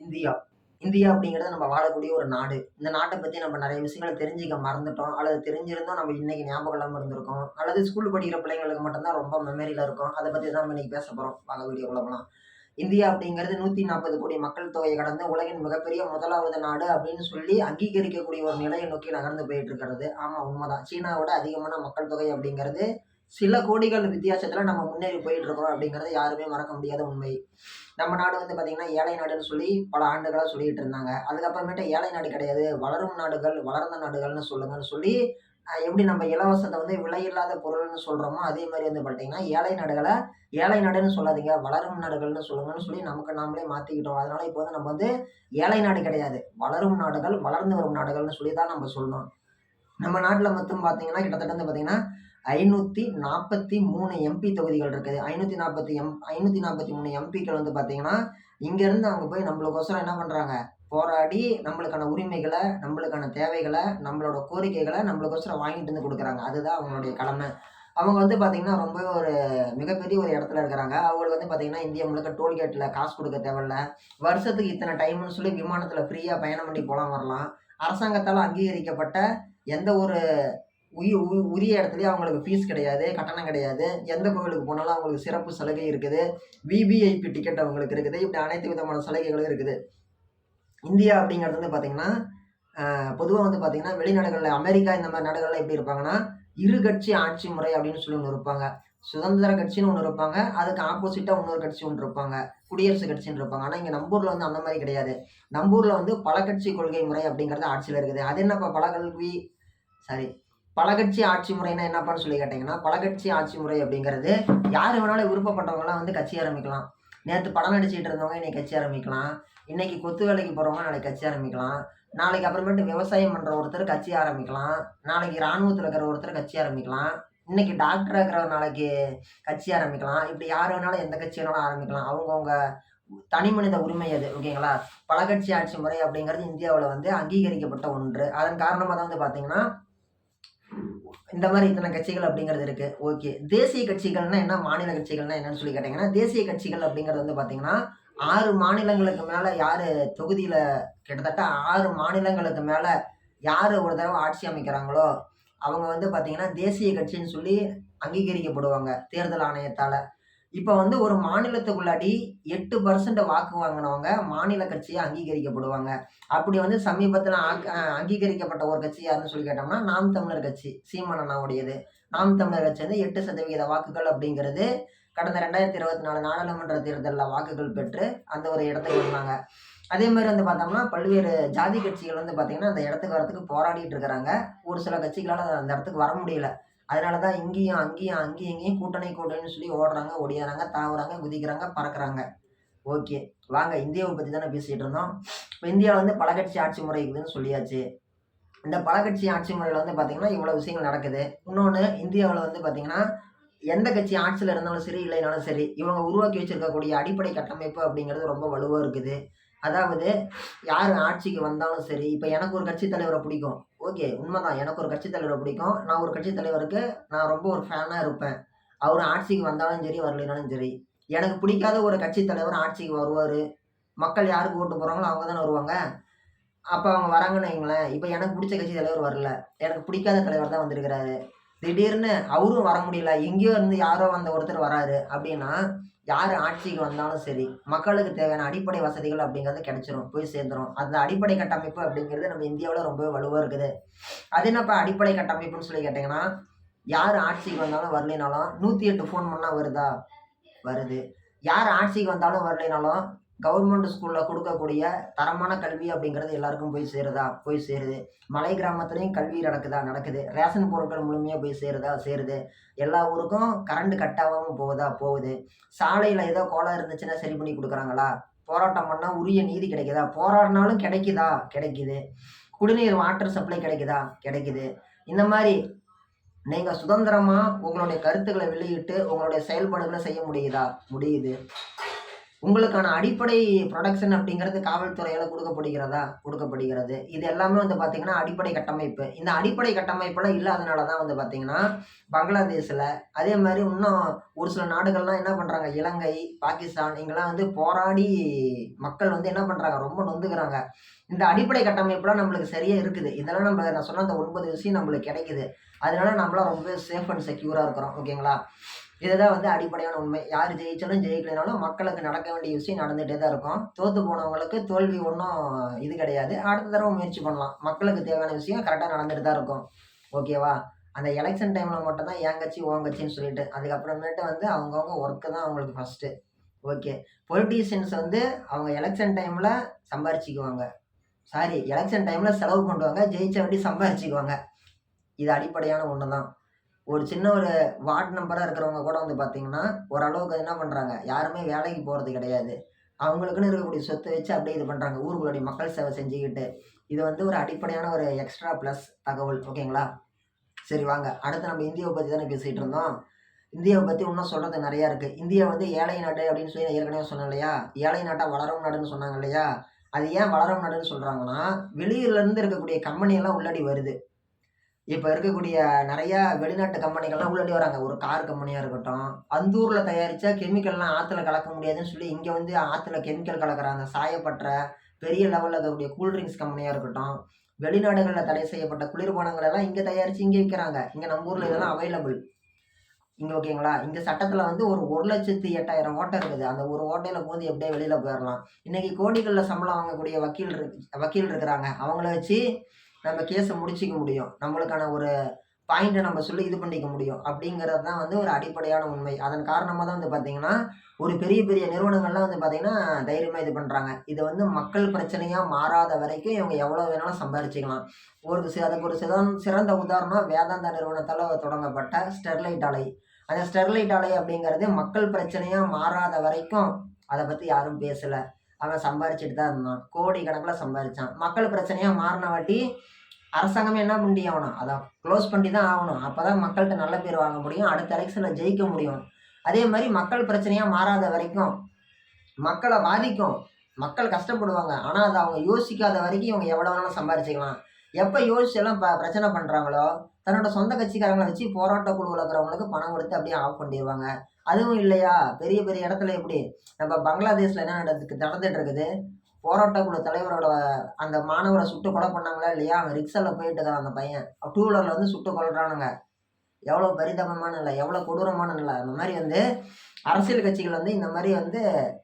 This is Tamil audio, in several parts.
இந்தியா. இந்தியா அப்படிங்கிறது நம்ம வாழக்கூடிய ஒரு நாடு. இந்த நாட்ட பத்தி நம்ம நெறைய விஷயங்கள தெரிஞ்சுக்க மறந்துட்டோம். அல்லது தெரிஞ்சிருந்தும் நம்ம இன்னைக்கு ஞாபகம் இல்லாம இருந்திருக்கோம். அல்லது ஸ்கூல் படிக்கிற பிள்ளைங்களுக்கு மட்டும் தான் ரொம்ப மெமரியில இருக்கும். அத பத்தி தான் நம்ம இன்னைக்கு பேச போறோம். வாங்க வீடியோக்குள்ள போலாம். இந்தியா அப்படிங்கிறது 140 கோடி மக்கள் தொகையை கடந்த உலகின் மிகப்பெரிய முதலாவது நாடு அப்படின்னு சொல்லி அங்கீகரிக்கக்கூடிய ஒரு நிலையை நோக்கி நகர்ந்து போயிட்டு இருக்கிறது. ஆமா உண்மதான். சீனாவோட அதிகமான மக்கள் தொகை அப்படிங்கிறது சில கோடிகள் வித்தியாசத்துல நம்ம முன்னேறி போயிட்டு இருக்கிறோம் அப்படிங்கிறது யாருமே மறக்க முடியாத உண்மை. நம்ம நாடு வந்து பார்த்தீங்கன்னா, ஏழை நாடுன்னு சொல்லி பல ஆண்டுகளா சொல்லிட்டு இருந்தாங்க. அதுக்கப்புறமேட்டு ஏழை நாடு கிடையாது, வளரும் நாடுகள், வளர்ந்த நாடுகள்னு சொல்லுங்கன்னு சொல்லி, எப்படி நம்ம இலவசத்த வந்து விலையில்லாத பொருள்னு சொல்றோமோ, அதே மாரி வந்து பார்த்தீங்கன்னா, ஏழை நாடுகள ஏழை நாடுன்னு சொல்லாதீங்க, வளரும் நாடுகள்னு சொல்லுங்கன்னு சொல்லி நமக்கு நாமளே மாத்திக்கிட்டோம். அதனால இப்போ வந்து நம்ம வந்து ஏழை நாடு கிடையாது, வளரும் நாடுகள், வளர்ந்து வரும் நாடுகள்னு சொல்லி தான் நம்ம சொல்லணும். நம்ம நாட்டுல மொத்தம் பார்த்தீங்கன்னா, கிட்டத்தட்ட வந்து பார்த்தீங்கன்னா, 543 எம்பி தொகுதிகள் இருக்குது. 543 எம்பிக்கள் வந்து பார்த்தீங்கன்னா, இங்கேருந்து அங்க போய் நம்மளுக்கோசரம் என்ன பண்றாங்க? போராடி நம்மளுக்கான உரிமைகள, நம்மளுக்கான தேவைகள, நம்மளோட கோரிக்கைகள நம்மளுக்கோசரம் வாங்கிட்டு வந்து குடுக்குறாங்க. அதுதான் அவங்களுடைய கடமை. அவங்க வந்து பார்த்தீங்கன்னா, ரொம்பவே ஒரு மிகப்பெரிய ஒரு இடத்துல இருக்கிறாங்க. அவங்களுக்கு வந்து பார்த்தீங்கன்னா, இந்தியா முழுக்க டோல்கேட்ல காசு குடுக்க தேவையில்ல. வருஷத்துக்கு இத்தன டைம்ன்னு சொல்லி விமானத்தில ஃப்ரீயா பயணம் பண்ணி போலாம் வரலாம். அரசாங்கத்தால அங்கீகரிக்கப்பட்ட எந்த ஒரு உரிய இடத்துலயும் அவங்களுக்கு ஃபீஸ் கிடையாது, கட்டணம் கிடையாது. எந்த கோவிலுக்கு போனாலும் அவங்களுக்கு சிறப்பு சலுகை இருக்குது. விவிஐபி டிக்கெட் அவங்களுக்கு இருக்குது. இப்படி அனைத்து விதமான சலுகைகளும் இருக்குது. இந்தியா அப்படிங்கிறது வந்து பார்த்தீங்கன்னா, பொதுவா வந்து பார்த்தீங்கன்னா, வெளிநாடுகள்ல அமெரிக்கா இந்த மாரி நாடுகள்ல எப்படி இருப்பாங்கன்னா, இரு கட்சி ஆட்சி முறை அப்படின்னு சொல்லி ஒண்ணு இருப்பாங்க. சுதந்திர கட்சின்னு ஒண்ணு இருப்பாங்க. அதுக்கு ஆப்போசிட்டா இன்னொரு கட்சி ஒண்ணு இருப்பாங்க. குடியரசு கட்சின்னு இருப்பாங்க. ஆனா இங்க நம்ப ஊர்ல வந்து அந்த மாரி கிடையாது. நம்ப ஊர்ல வந்து பல கட்சி கொள்கை முறை அப்படிங்கிறது ஆட்சியில இருக்குது. அது என்னப்பா சாரி பலகட்சி ஆட்சி முறைன்னா என்னப்பான்னு சொல்லி கேட்டீங்கன்னா, பலகட்சி ஆட்சி முறை அப்படிங்கிறது யாரு வேணாலும் விருப்பப்பட்டவங்கலாம் வந்து கட்சி ஆரம்பிக்கலாம். நேத்து படம் நடிச்சுட்டு இருந்தவங்க இன்னைக்கு கட்சி ஆரம்பிக்கலாம். இன்னைக்கு கொத்து வேலைக்கு போறவங்க நாளைக்கு கட்சி ஆரம்பிக்கலாம். நாளைக்கு அப்புறமேட்டு விவசாயம் பண்ற ஒருத்தர் கட்சி ஆரம்பிக்கலாம். நாளைக்கு ராணுவத்துல இருக்கிற ஒருத்தர் கட்சி ஆரம்பிக்கலாம். இன்னைக்கு டாக்டரா இருக்கிறவர் நாளைக்கு கட்சி ஆரம்பிக்கலாம். இப்படி யார் வேணாலும் எந்த கட்சி வேணாலும் ஆரம்பிக்கலாம். அவங்கவங்க தனி மனித உரிமை அது. ஓகேங்களா? பலகட்சி ஆட்சி முறை அப்படிங்கிறது இந்தியாவுல வந்து அங்கீகரிக்கப்பட்ட ஒன்று. அதன் காரணமா தான் வந்து பார்த்தீங்கன்னா, இந்த மாரி இத்தனை கட்சிகள் அப்படிங்கிறது இருக்கு. ஓகே. தேசிய கட்சிகள்னா என்ன? மாநில கட்சிகள்னா என்னன்னு சொல்லி கேட்டீங்கன்னா, தேசிய கட்சிகள் அப்படிங்கிறது வந்து பார்த்தீங்கன்னா, 6 மாநிலங்களுக்கு மேல யாரு தொகுதியில கிட்டத்தட்ட 6 மாநிலங்களுக்கு மேல யாரு ஒரு தடவ ஆட்சி அமைக்கிறாங்களோ, அவங்க வந்து பார்த்தீங்கன்னா, தேசிய கட்சின்னு சொல்லி அங்கீகரிக்கப்படுவாங்க, தேர்தல் ஆணையத்தால. இப்ப வந்து ஒரு மாநிலத்துக்குள்ளாடி 8% வாக்கு வாங்குனவங்க மாநில கட்சியா அங்கீகரிக்கப்படுவாங்க. அப்படி வந்து சமீபத்தில அங்கீகரிக்கப்பட்ட ஒரு கட்சி யாருன்னு சொல்லி கேட்டோம்னா, நாம் தமிழர் கட்சி. சீமான் அண்ணாவுடையது. நாம் தமிழர் கட்சி வந்து 8% வாக்குகள் அப்படிங்கிறது கடந்த 2024 நாடாளுமன்ற தேர்தல்ல வாக்குகள் பெற்று அந்த ஒரு இடத்துக்கு வந்தாங்க. அதே மாரி வந்து பார்த்தோம்னா, பல்வேறு ஜாதி கட்சிகள் வந்து பார்த்தீங்கன்னா, அந்த இடத்துக்கு வரதுக்கு போராடிட்டு இருக்கிறாங்க. ஒரு சில கட்சிகளால அந்த இடத்துக்கு வர முடியல. அதனால தான் இங்கேயும், அங்கேயும், அங்கேயும், இங்கேயும் கூட்டணி கூட்டணின்னு சொல்லி ஓடுறாங்க, ஒடியாறாங்க, தாவுறாங்க, குதிக்கிறாங்க, பறக்குறாங்க. ஓகே. வாங்க இந்தியாவ பத்தி தானே பேசிட்டு இருந்தோம். இப்ப இந்தியால வந்து பல கட்சி ஆட்சி முறை இருக்குதுன்னு சொல்லியாச்சு. இந்த பல கட்சி ஆட்சி முறையில வந்து பார்த்தீங்கன்னா, இவ்வளவு விஷயங்கள் நடக்குது. இன்னொன்னு இந்தியாவுல வந்து பார்த்தீங்கன்னா, எந்த கட்சி ஆட்சியில இருந்தாலும் சரி, இல்லைனாலும் சரி, இவங்க உருவாக்கி வச்சிருக்கக்கூடிய அடிப்படை கட்டமைப்பு அப்படிங்கிறது ரொம்ப வலுவா இருக்குது. அதாவது யாரு ஆட்சிக்கு வந்தாலும் சரி, இப்ப எனக்கு ஒரு கட்சி தலைவர பிடிக்கும். ஓகே, உண்மதான். எனக்கு ஒரு கட்சி தலைவர பிடிக்கும். நான் ஒரு கட்சி தலைவருக்கு நான் ரொம்ப ஒரு ஃபேனா இருப்பேன். அவரு ஆட்சிக்கு வந்தாலும் சரி, வரலைனாலும் சரி. எனக்கு பிடிக்காத ஒரு கட்சி தலைவர் ஆட்சிக்கு வருவாரு. மக்கள் யாருக்கு ஓட்டு போடுறாங்களோ அவங்க தானே வருவாங்க. அப்ப அவங்க வராங்கன்னு வையுங்களேன், இப்ப எனக்கு புடிச்ச கட்சி தலைவர் வரல. எனக்கு பிடிக்காத தலைவர் தான் வந்திருக்கிறாரு. திடீர்னு அவரும் வர முடியல. எங்கேயோ இருந்து யாரோ வந்த ஒருத்தர் வராரு அப்படின்னா, யாரு ஆட்சிக்கு வந்தாலும் சரி, மக்களுக்கு தேவையான அடிப்படை வசதிகள் அப்படிங்கிறது கிடைச்சிரும். போய் சேர்ந்துரும். அந்த அடிப்படை கட்டமைப்பு அப்படிங்கிறது நம்ம இந்தியாவுல ரொம்பவே வலுவா இருக்குது. அது என்னப்பா அடிப்படை கட்டமைப்புன்னு சொல்லி கேட்டீங்கன்னா, யாரு ஆட்சிக்கு வந்தாலும் வரலைனாலும் 108 ஃபோன் பண்ணா வருதா? வருது. யார் ஆட்சிக்கு வந்தாலும் வரலைனாலும், கவர்மெண்ட் ஸ்கூல்ல குடுக்கக்கூடிய தரமான கல்வி அப்படிங்கிறது எல்லாருக்கும் போய் சேருதா? போய் சேருது. மலை கிராமத்திலயும் கல்வி நடக்குதா? நடக்குது. ரேஷன் பொருட்கள் முழுமையா போய் சேருதா? சேருது. எல்லா ஊருக்கும் கரண்ட் கட் ஆகாம போகுதா? போகுது. சாலையில ஏதோ கோளாறு இருந்துச்சுன்னா சரி பண்ணி குடுக்குறாங்களா? போராட்டம் பண்ணா உரிய நீதி கிடைக்குதா? போராடினாலும் கிடைக்குதா? கிடைக்குது. குடிநீர் வாட்டர் சப்ளை கிடைக்குதா? கிடைக்குது. இந்த மாரி நீங்க சுதந்திரமா உங்களுடைய கருத்துக்கள வெளியிட்டு, உங்களுடைய செயல்பாடுகள செய்ய முடியுதா? முடியுது. உங்களுக்கான அடிப்படை புரொடக்ஷன் அப்படிங்கிறது காவல்துறையால குடுக்கப்படுகிறதா? குடுக்கப்படுகிறது. இது எல்லாமே வந்து பார்த்தீங்கன்னா, அடிப்படை கட்டமைப்பு. இந்த அடிப்படை கட்டமைப்பெல்லாம் இல்லாதனால தான் வந்து பார்த்தீங்கன்னா, பங்களாதேஷ்ல அதே மாரி இன்னும் ஒரு சில நாடுகள்லாம் என்ன பண்றாங்க, இலங்கை, பாகிஸ்தான் இங்கலாம் வந்து போராடி மக்கள் வந்து என்ன பண்றாங்க, ரொம்ப நொந்துக்கிறாங்க. இந்த அடிப்படை கட்டமைப்புலாம் நம்மளுக்கு சரியா இருக்குது. இதெல்லாம் நான் சொன்ன அந்த 9 விஷயம் நம்மளுக்கு கிடைக்குது. அதனால நம்மலாம் ரொம்ப சேஃப் அண்ட் செக்யூரா இருக்கிறோம். ஓகேங்களா? இதுதான் வந்து அடிப்படையான உண்மை. யார் ஜெயிச்சாலும், ஜெயிக்கலைனாலும் மக்களுக்கு நடக்க வேண்டிய விஷயம் நடந்துட்டே தான் இருக்கும். தோத்து போனவங்களுக்கு தோல்வி ஒண்ணும் இது கிடையாது. அடுத்த தடவ முயற்சி பண்ணலாம். மக்களுக்கு தேவையான விஷயம் கரெக்ட்டா நடந்துட்டு தான் இருக்கும். ஓகேவா? அந்த எலக்ஷன் டைம்ல மட்டும் தான் என் கட்சி, உன் கட்சின்னு சொல்லிட்டு, அதுக்கப்புறமேட்டு வந்து அவங்கவங்க ஒர்க்கு தான் அவங்களுக்கு ஃபர்ஸ்ட்டு. ஓகே. பொலிட்டீசியன்ஸ் வந்து அவங்க எலக்ஷன் டைம்ல சம்பாரிச்சுக்குவாங்க. சாரி எலக்ஷன் டைம்ல செலவு பண்ணுவாங்க. ஜெயிச்ச வாட்டி சம்பாரிச்சுக்குவாங்க. இது அடிப்படையான ஒண்ணு தான். ஒரு சின்ன ஒரு வார்டு மெம்பரா இருக்கிறவங்க கூட வந்து பார்த்தீங்கன்னா, ஓரளவுக்கு என்ன பண்றாங்க, யாருமே வேலைக்கு போறது கிடையாது. அவங்களுக்குன்னு இருக்கக்கூடிய சொத்த வச்சு அப்படியே இது பண்றாங்க. ஊர்களுடைய மக்கள் சேவை செஞ்சுக்கிட்டு. இது வந்து ஒரு அடிப்படையான ஒரு எக்ஸ்ட்ரா பிளஸ் தகவல். ஓகேங்களா? சரி வாங்க. அடுத்து நம்ம இந்தியாவ பத்தி தானே பேசிட்டு இருந்தோம். இந்தியாவ பத்தி இன்னும் சொல்றதுக்கு நெறைய இருக்கு. இந்தியா வந்து ஏழை நாடு அப்படின்னு சொல்லி நான் ஏற்கனவே சொன்னேன் இல்லையா? ஏழை நாட்டா வளரும் நாடுன்னு சொன்னாங்க இல்லையா? அது ஏன் வளரும் நாடுன்னு சொல்றாங்கன்னா, வெளியூர்ல இருந்து இருக்கக்கூடிய கம்பெனி எல்லாம் உள்ளாடி வருது. இப்ப இருக்கக்கூடிய நெறைய வெளிநாட்டு கம்பெனிகள்லாம் உள்ளாடி வராங்க. ஒரு கார் கம்பெனியா இருக்கட்டும், அந்த ஊர்ல தயாரிச்சா கெமிக்கல்லாம் ஆத்துல கலக்க முடியாதுன்னு சொல்லி, இங்க வந்து ஆத்துல கெமிக்கல் கலக்குறாங்க. சாயப்பட்டற, பெரிய லெவல்ல இருக்கக்கூடிய கூல் ட்ரிங்க்ஸ் கம்பெனியா இருக்கட்டும், வெளிநாடுகள்ல தடை செய்யப்பட்ட குளிர்பானங்கள் எல்லாம் இங்க தயாரிச்சு இங்க விக்கிறாங்க. இங்க நம்ம ஊர்ல இதெல்லாம் அவைலபிள். இங்க ஓகேங்களா? இங்க சட்டத்துல வந்து ஒரு 1,08,000 ஓட்டை இருக்குது. அந்த ஒரு ஓட்டையில பூந்து எப்படியே வெளியில போயிரலாம். இன்னைக்கு கோடிகள்ல சம்பளம் வாங்கக்கூடிய வக்கீல் இருக்கிறாங்க. அவங்கள வச்சு நம்ம கேஸ முடிச்சுக்க முடியும். நம்மளுக்கான ஒரு பாயிண்ட்ட நம்ம சொல்லி இது பண்ணிக்க முடியும். அப்படிங்கிறது தான் வந்து ஒரு அடிப்படையான உண்மை. அதன் காரணமா தான் வந்து பார்த்தீங்கன்னா, ஒரு பெரிய பெரிய நிறுவனங்கள்லாம் வந்து பார்த்தீங்கன்னா, தைரியமா இது பண்றாங்க. இது வந்து மக்கள் பிரச்சனையா மாறாத வரைக்கும் இவங்க எவ்வளோ வேணாலும் சம்பாரிச்சுக்கலாம். அதுக்கு ஒரு சிறந்த உதாரணம் வேதாந்தா நிறுவனத்தால தொடங்கப்பட்ட ஸ்டெர்லைட் ஆலை. அந்த ஸ்டெர்லைட் ஆலை அப்படிங்கிறது மக்கள் பிரச்சனையா மாறாத வரைக்கும் அத பத்தி யாரும் பேசல. அவன் சம்பாரிச்சுட்டு தான் இருந்தான். கோடி கணக்குல சம்பாரிச்சான். மக்கள் பிரச்சனையா மாறுன வாட்டி அரசாங்கமே என்ன பண்ணி ஆகணும்? அத குளோஸ் பண்ணி தான் ஆகணும். அப்பதான் மக்கள்ட்ட நல்ல பேர் வாங்க முடியும். அடுத்த எலக்ஷன்ல ஜெயிக்க முடியும். அதே மாரி மக்கள் பிரச்சனையா மாறாத வரைக்கும் மக்கள பாதிக்கும். மக்கள் கஷ்டப்படுவாங்க. ஆனா, அத அவங்க யோசிக்காத வரைக்கும் இவங்க எவ்வளோ வேணாலும் சம்பாரிச்சுக்கலாம். எப்ப யோசிச்சு எல்லாம் பிரச்சனை பண்றாங்களோ, தன்னோட சொந்த கட்சிக்காரங்கள வச்சு போராட்ட குழுவுல இருக்கிறவங்களுக்கு பணம் குடுத்து அப்படியே ஆஃப் பண்ணிருவாங்க. அதுவும் இல்லையா, பெரிய பெரிய இடத்துல எப்படி, நம்ம பங்களாதேஷ்ல என்ன நடந்துட்டு இருக்குது. போராட்ட குழு தலைவரோட அந்த மாணவர சுட்டு கொலை பண்ணாங்களா இல்லையா? அவன் ரிக்ஷால போயிட்டு இருக்கிறான் அந்த பையன். டூ வீலர்ல வந்து சுட்டு கொல்றானுங்க. எவ்வளோ பரிதாபமான நிலை, எவ்வளோ கொடூரமான நிலை. அந்த மாரி வந்து அரசியல் கட்சிகள் வந்து இந்த மாரி வந்து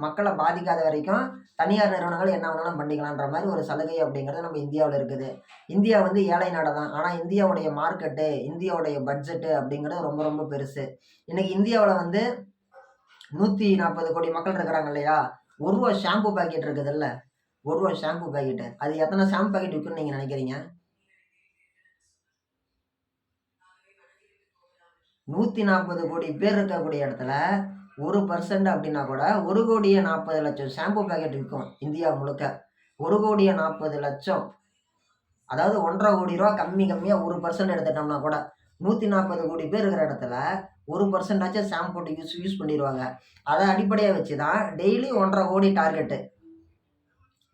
மக்கள பாதிக்காத வரைக்கும் தனியார் நிறுவனங்கள் என்ன வேணாலும் பண்ணிக்கலான்ற மாரி ஒரு சலுகை அப்படிங்கிறது நம்ம இந்தியாவுல இருக்குது. இந்தியா வந்து ஏழை நாடு தான். ஆனா இந்தியாவுடைய மார்க்கெட்டு, இந்தியாவுடைய பட்ஜெட்டு அப்படிங்கிறது ரொம்ப ரொம்ப பெருசு. இன்னைக்கு இந்தியாவுல வந்து 140 கோடி மக்கள் இருக்கிறாங்க இல்லையா? ரூ. 1 ஷாம்பு பாக்கெட் இருக்குதுல்ல, ரூ. 1 ஷாம்பு பாக்கெட்டு. அது எத்தன ஷாம்பு பாக்கெட் விக்கும்னு நீங்க நினைக்கிறீங்க? 140 கோடி பேர் இருக்கக்கூடிய இடத்துல 1% அப்படின்னா கூட 1,40,00,000 ஷாம்பு பாக்கெட் விக்கும் இந்தியா முழுக்க. 1,40,00,000 அதாவது ரூ. 1,50,00,000 கம்மியா 1% எடுத்துட்டோம்னா கூட 140 கோடி பேர் இருக்கிற இடத்துல 1% ஆச்சும் ஷாம்பு போட்டு யூஸ் யூஸ் பண்ணிருவாங்க. அத அடிப்படையா வச்சு தான் டெய்லி 1,50,00,000 கோடி டார்கெட்டு.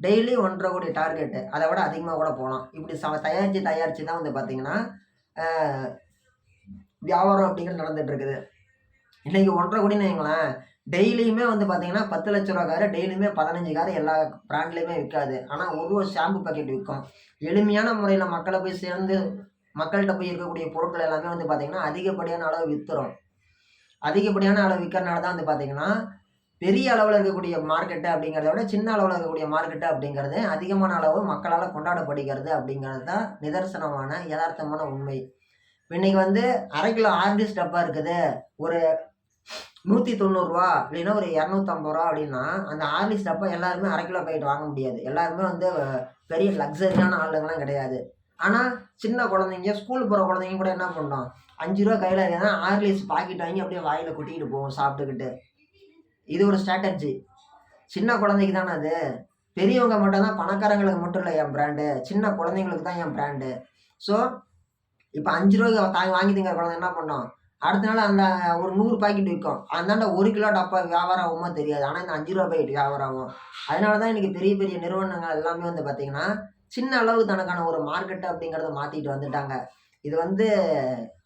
டெய்லி 1,50,00,000 கோடி டார்கெட்டு. அத விட அதிகமா கூட போலாம். இப்படி தயாரிச்சு தான் வந்து பார்த்தீங்கன்னா, அ வியாபாரம் அப்படிங்கிறது நடந்துட்டு இருக்குது. இன்னைக்கு 1,50,00,000 கோடின்னு வைங்களேன், டெய்லியுமே வந்து பார்த்தீங்கன்னா, ரூ. 10,00,000 காரு, டெய்லியுமே 15 காரு எல்லா பிராண்ட்லயுமே விக்காது. ஆனா ஒரு ஷாம்பு பாக்கெட் விக்கும். எளிமையான முறையில மக்கள போய் சேர்ந்து மக்கள்ட்ட போய் இருக்கக்கூடிய பொருட்கள் எல்லாமே வந்து பார்த்தீங்கன்னா, அதிகப்படியான அளவு வித்துரும். அதிகப்படியான அளவு விக்கிறனால தான் வந்து பார்த்தீங்கன்னா, பெரிய அளவுல இருக்கக்கூடிய மார்க்கெட்டு அப்படிங்கிறத விட, சின்ன அளவுல இருக்கக்கூடிய மார்க்கெட்டு அப்படிங்கிறது அதிகமான அளவு மக்களால கொண்டாடப்படுகிறது அப்படிங்கிறது தான் நிதர்சனமான, எதார்த்தமான உண்மை. இன்னைக்கு வந்து 1/2 கிலோ ஹார்லிக்ஸ் டப்பா இருக்குது. ஒரு ரூ. 190 இல்லைன்னா ஒரு ரூ. 250 அப்படின்னா, அந்த ஹார்லிக்ஸ் டப்பா எல்லாருமே 1/2 கிலோ பாக்கெட் வாங்க முடியாது. எல்லாருமே வந்து பெரிய லக்ஸரியான ஆளுங்கலாம் கிடையாது. ஆனா, சின்ன குழந்தைங்க, ஸ்கூல் போற குழந்தைங்க கூட என்ன பண்ணும்? ரூ. 5 கையில இருக்குதுன்னா, ஹார்லிக்ஸ் பாக்கெட் வாங்கி அப்படியே வாயில கொட்டிக்கிட்டு போகும் சாப்பிட்டுக்கிட்டு. இது ஒரு ஸ்ட்ராட்டஜி. சின்ன குழந்தைக்கு தானே அது. பெரியவங்க மட்டும் தான், பணக்காரங்களுக்கு மட்டும் இல்ல என் பிராண்டு. சின்ன குழந்தைங்களுக்கு தான் என் பிராண்டு. ஸோ, இப்ப ரூ. 5 வாங்கி திங்கிற குழந்தை என்ன பண்ணும்? அடுத்த நாள் அந்த ஒரு 100 பாக்கெட் விக்கும். அந்தாண்ட 1 கிலோ டப்பா வியாபாரம் ஆகுமா தெரியாது. ஆனா இந்த ரூ. 5 பாக்கெட் வியாபாரம் ஆகும். அதனால தான் இன்னைக்கு பெரிய பெரிய நிறுவனங்கள் எல்லாமே வந்து பார்த்தீங்கன்னா, சின்ன அளவு தனக்கான ஒரு மார்க்கெட் அப்படிங்கிறத மாத்திட்டு வந்துட்டாங்க. இது வந்து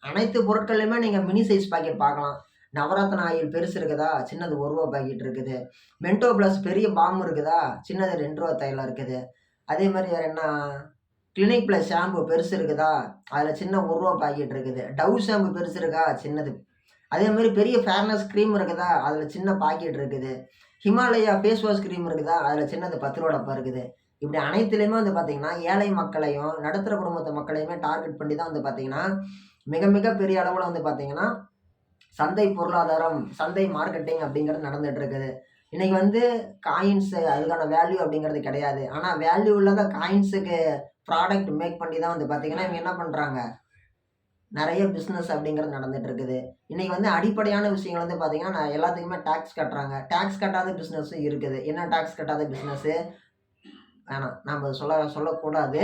அனைத்து பொருட்கள்லயுமே நீங்க மினி சைஸ் பாக்கெட் பார்க்கலாம். நவரத்ன ஆயில் பெருசு இருக்குதா? சின்னது ரூ. 1 பாக்கெட் இருக்குது. மென்டோ பிளஸ் பெரிய பாம் இருக்குதா? சின்னது ரூ. 2 தைலம் இருக்குது. அதே மாரி வேற என்ன? கிளினிக் பிளஸ் ஷாம்பு பெருசு இருக்குதா? அதுல சின்ன ரூ. 1 பாக்கெட் இருக்குது. டவ் ஷாம்பு பெருசு இருக்கா? சின்னது. அதே மாரி பெரிய ஃபேர்னஸ் கிரீம் இருக்குதா? அதுல சின்ன பாக்கெட் இருக்குது. ஹிமாலயா ஃபேஸ் வாஷ் கிரீம் இருக்குதா? அதுல சின்னது ரூ. 10 டப்பா இருக்குது. இப்படி அனைத்துலயுமே வந்து பார்த்தீங்கன்னா, ஏழை மக்களையும், நடுத்தர குடும்பத்து மக்களையுமே டார்கெட் பண்ணி தான் வந்து பார்த்தீங்கன்னா, மிக மிக பெரிய அளவுல வந்து பார்த்தீங்கன்னா, சந்தை பொருளாதாரம், சந்தை மார்க்கெட்டிங் அப்படிங்கிறது நடந்துட்டு இருக்குது. இன்னைக்கு வந்து காயின்ஸ் அதுக்கான வேல்யூ அப்படிங்கிறது கிடையாது. ஆனா வேல்யூ இல்லாத காயின்ஸுக்கு ப்ராடக்ட் மேக் பண்ணி தான் வந்து பார்த்தீங்கன்னா, இவங்க என்ன பண்றாங்க? நெறைய பிசினஸ் அப்படிங்கிறது நடந்துட்டு இருக்குது. இன்னைக்கு வந்து அடிப்படையான விஷயங்கள் வந்து பார்த்தீங்கன்னா, எல்லாத்துக்குமே டாக்ஸ் கட்டுறாங்க. டாக்ஸ் கட்டாத பிசினஸும் இருக்குது. என்ன டாக்ஸ் கட்டாத பிசினஸு? வேணாம். நம்ம சொல்லக்கூடாது.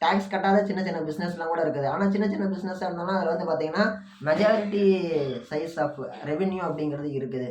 டாக்ஸ் கட்டாத சின்ன சின்ன பிசினஸ்லாம் கூட இருக்குது. ஆனா சின்ன சின்ன பிசினஸா இருந்தாலும் அதில வந்து பார்த்தீங்கன்னா, மெஜாரிட்டி சைஸ் ஆஃப் ரெவென்யூ அப்படிங்கிறது இருக்குது.